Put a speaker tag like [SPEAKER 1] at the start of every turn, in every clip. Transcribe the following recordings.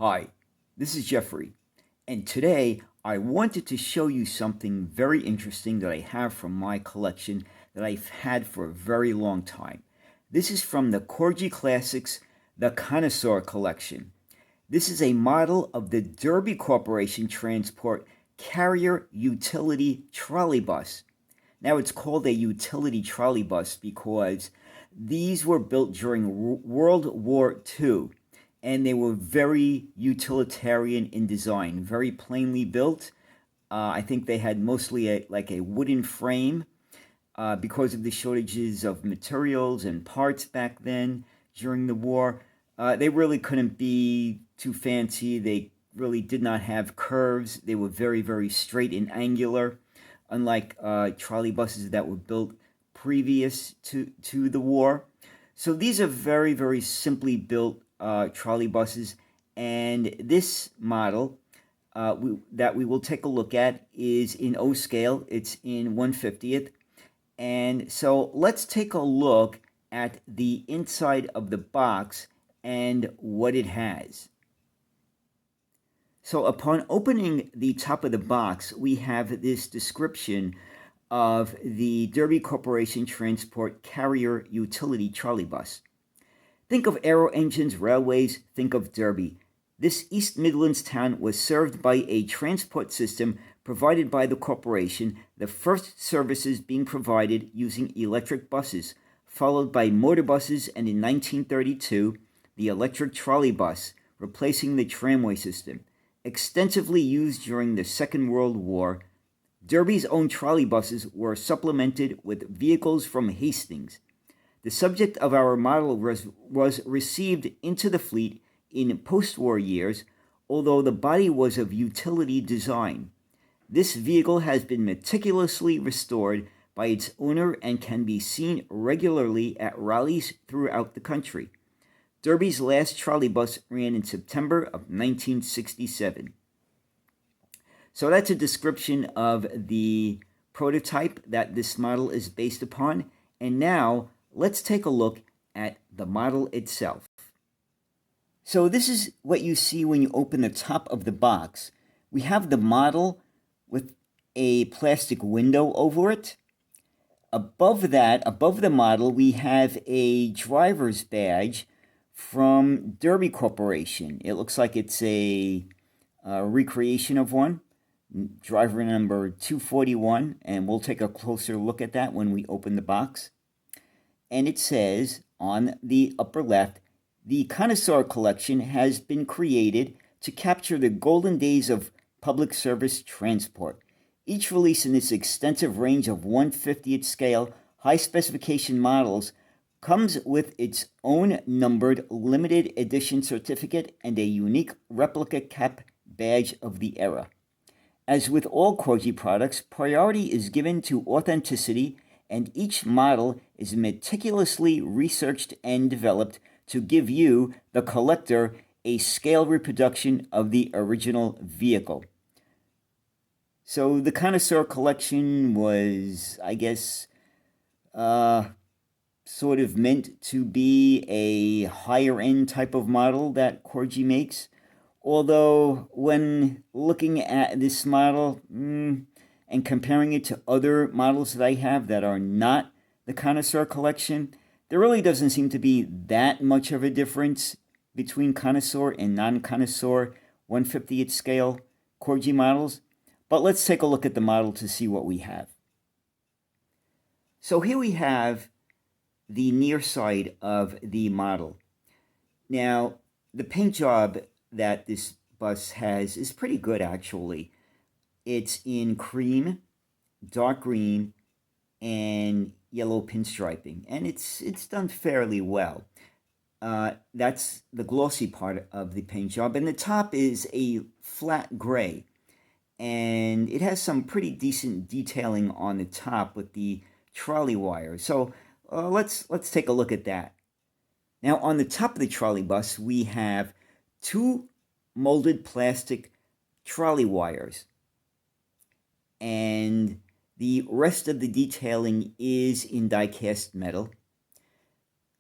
[SPEAKER 1] Hi, this is Jeffrey, and today I wanted to show you something very interesting that I have from my collection that I've had for a very long time. This is from the Corgi Classics, the Connoisseur collection. This is a model of the Derby Corporation Transport Carrier Utility Trolleybus. Now it's called a utility trolleybus because these were built during World War II, and they were very utilitarian in design, very plainly built. I think they had mostly a wooden frame because of the shortages of materials and parts back then during the war. They really couldn't be too fancy. They really did not have curves. They were very, very straight and angular, unlike trolley buses that were built previous to the war. So these are very, very simply built trolley buses, and this model that we will take a look at is in O scale. It's in 1/50th. And so let's take a look at the inside of the box and what it has. So upon opening the top of the box, we have this description of the Derby Corporation Transport Carrier Utility Trolleybus. Think of aero engines, railways, think of Derby. This East Midlands town was served by a transport system provided by the corporation, the first services being provided using electric buses, followed by motor buses, and in 1932, the electric trolley bus, replacing the tramway system. Extensively used during the Second World War, Derby's own trolley buses were supplemented with vehicles from Hastings. The subject of our model was received into the fleet in post-war years, although the body was of utility design. This vehicle has been meticulously restored by its owner and can be seen regularly at rallies throughout the country. Derby's last trolley bus ran in September of 1967. So that's a description of the prototype that this model is based upon. And now let's take a look at the model itself. So this is what you see when you open the top of the box. We have the model with a plastic window over it. Above that, above the model, we have a driver's badge from Derby Corporation. It looks like it's a recreation of one, driver number 241, and we'll take a closer look at that when we open the box. And it says on the upper left, the Connoisseur collection has been created to capture the golden days of public service transport. Each release in this extensive range of 1/50th scale, high specification models comes with its own numbered limited edition certificate and a unique replica cap badge of the era. As with all Corgi products, priority is given to authenticity, and each model is meticulously researched and developed to give you, the collector, a scale reproduction of the original vehicle. So the Connoisseur collection was, I guess, sort of meant to be a higher end type of model that Corgi makes. Although when looking at this model and comparing it to other models that I have that are not the Connoisseur collection, there really doesn't seem to be that much of a difference between Connoisseur and non-Connoisseur 1/50th scale Corgi models. But let's take a look at the model to see what we have. So here we have the near side of the model. Now, the paint job that this bus has is pretty good, actually. It's in cream, dark green, and yellow pinstriping, and it's done fairly well. That's the glossy part of the paint job, and the top is a flat gray, and it has some pretty decent detailing on the top with the trolley wire. So let's take a look at that. Now, on the top of the trolley bus, we have two molded plastic trolley wires, and the rest of the detailing is in die-cast metal.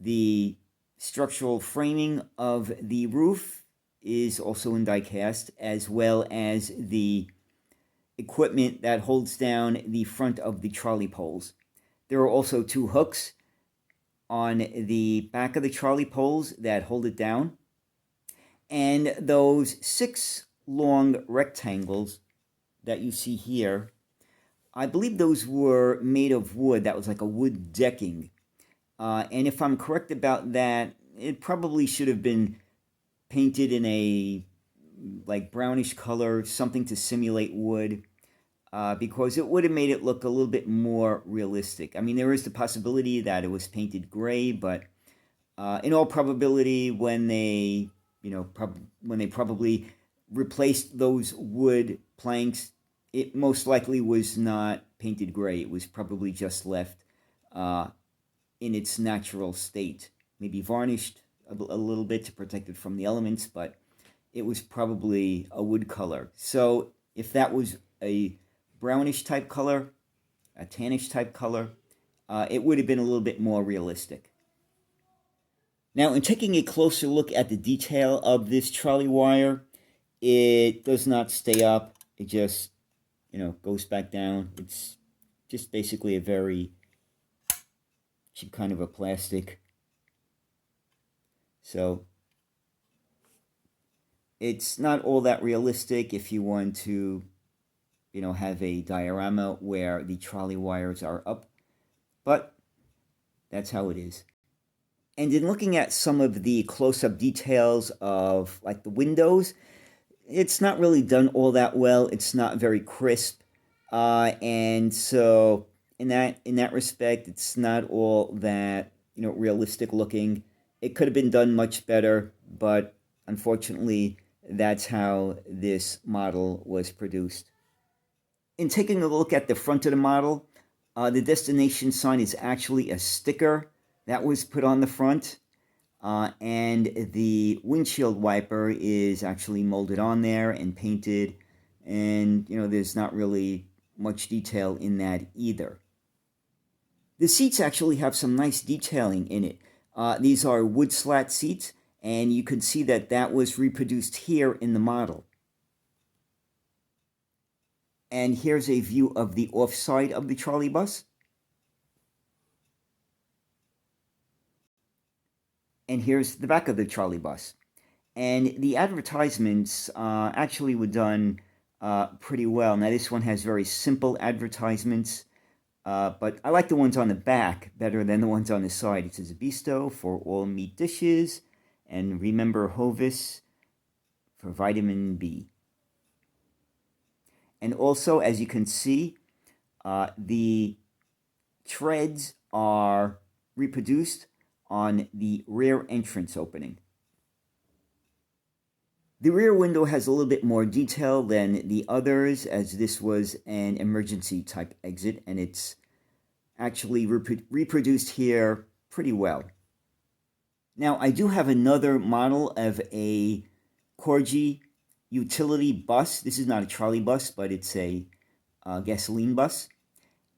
[SPEAKER 1] The structural framing of the roof is also in die cast, as well as the equipment that holds down the front of the trolley poles. There are also 2 hooks on the back of the trolley poles that hold it down. And those 6 long rectangles that you see here, I believe those were made of wood. That was like a wood decking. And if I'm correct about that, it probably should have been painted in a like brownish color, something to simulate wood, because it would have made it look a little bit more realistic. I mean, there is the possibility that it was painted gray, but in all probability, when they, when they probably replaced those wood planks, it most likely was not painted gray. It was probably just left in its natural state, maybe varnished a little bit to protect it from the elements, but it was probably a wood color. So if that was a brownish type color, a tannish type color, it would have been a little bit more realistic. Now, in taking a closer look at the detail of this trolley wire, it does not stay up. It just, goes back down. It's just basically a very cheap kind of a plastic. So it's not all that realistic if you want to, have a diorama where the trolley wires are up, but that's how it is. And in looking at some of the close-up details of like the windows, it's not really done all that well. It's not very crisp, and so in that respect, it's not all that realistic looking. It could have been done much better, but unfortunately, that's how this model was produced. In taking a look at the front of the model, the destination sign is actually a sticker that was put on the front, and the windshield wiper is actually molded on there and painted, and there's not really much detail in that either. The seats actually have some nice detailing in it. These are wood slat seats, and you can see that that was reproduced here in the model. And here's a view of the offside of the trolleybus. And here's the back of the trolleybus. And the advertisements actually were done pretty well. Now, this one has very simple advertisements, but I like the ones on the back better than the ones on the side. It says Bisto for all meat dishes, and remember Hovis for vitamin B. And also, as you can see, the treads are reproduced on the rear entrance opening. The rear window has a little bit more detail than the others, as this was an emergency type exit, and it's actually reproduced here pretty well. Now, I do have another model of a Corgi utility bus. This is not a trolley bus, but it's a gasoline bus.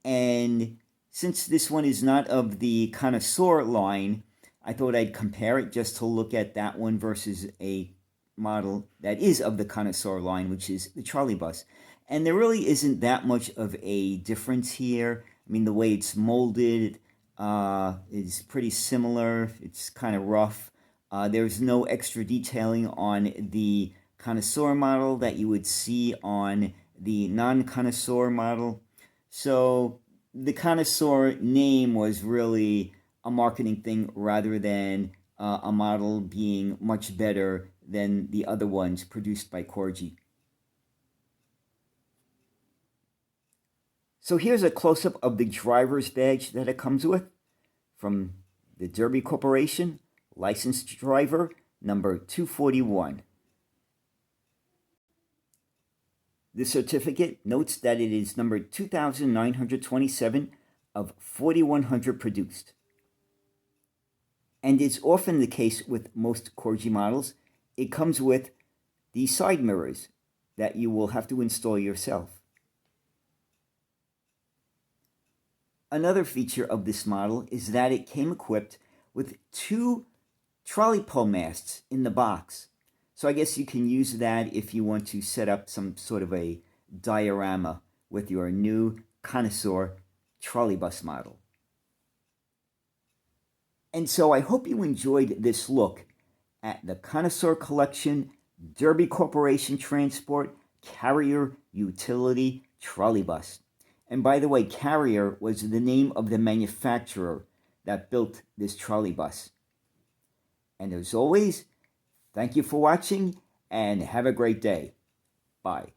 [SPEAKER 1] And since this one is not of the Connoisseur line, I thought I'd compare it just to look at that one versus a model that is of the Connoisseur line, which is the Trolleybus. And there really isn't that much of a difference here. I mean, the way it's molded is pretty similar. It's kind of rough. There's no extra detailing on the Connoisseur model that you would see on the non-Connoisseur model. So the Connoisseur name was really a marketing thing rather than a model being much better than the other ones produced by Corgi. So here's a close-up of the driver's badge that it comes with from the Derby Corporation, licensed driver number 241. The certificate notes that it is number 2,927 of 4,100 produced. And it's often the case with most Corgi models, it comes with the side mirrors that you will have to install yourself. Another feature of this model is that it came equipped with 2 trolley pole masts in the box. So I guess you can use that if you want to set up some sort of a diorama with your new Connoisseur Trolleybus model. And so I hope you enjoyed this look at the Connoisseur Collection Derby Corporation Transport Carrier Utility Trolleybus. And by the way, Carrier was the name of the manufacturer that built this trolleybus. And as always, thank you for watching and have a great day. Bye.